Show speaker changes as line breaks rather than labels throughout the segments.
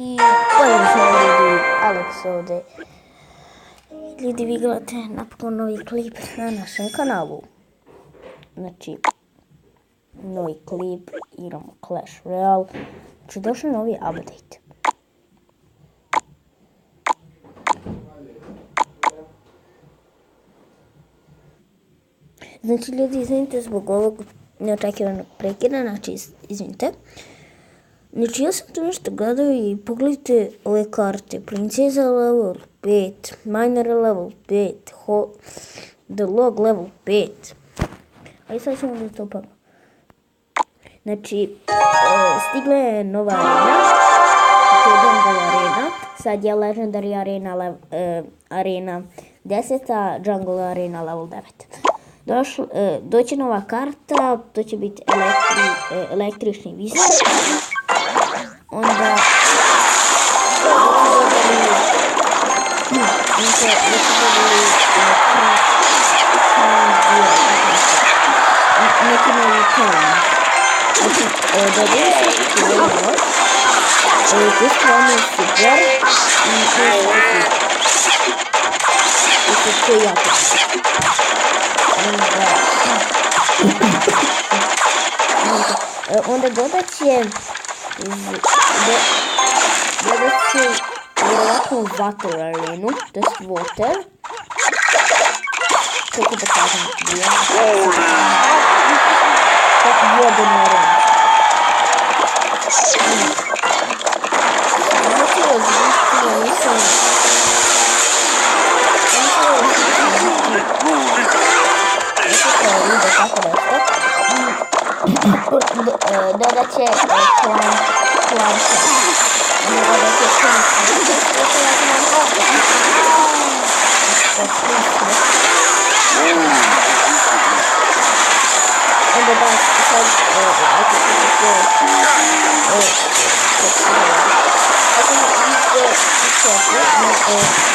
I pozdrav svima ljudi, Alex ovdje. Ljudi, vi gledate napokon novi klip na našem kanalu. Znači, novi klip, igramo Clash Royale. Znači, došao je novi update. Znači, ljudi, izvinite zbog ovog neočekivanog prekida, znači, izvinite. Znači, ja sam tu nešto gledao i pogledajte ove karte. Princeza level 5, Miner level 5, The Log level 5. Ali sad ćemo da to pogledamo. Znači, stigla je nova arena. To je Jungle arena. Sad je Legendary arena, arena 10, a Jungle arena level 9. Doće nova karta, to će biti električni vizor. Onda neki novi challenge. Znači, dobili se trailer, to je stvarno super i to je jako. Onda dodat će vjerojatno water arenu, to je water. Kako da kažem, vodenu arenu. Znači različiti, ja nisam... Dodat će clan. Onda da sad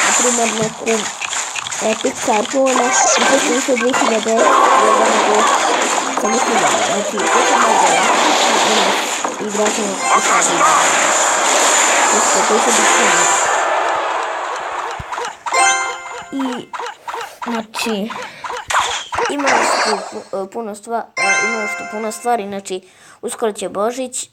naprimjer neku epic kartu, ona što se 2000 nego sam mislim da znači to sam mogla i igračima posaditi. To se biti i znači imali su puno stvari, znači uskoro će Božić.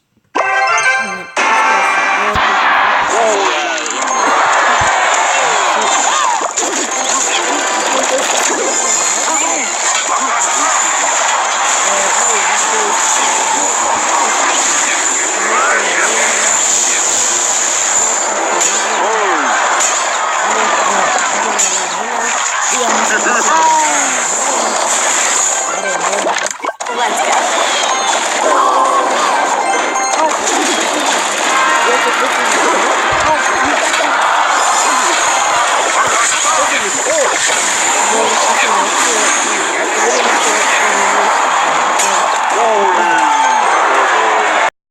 Let's go.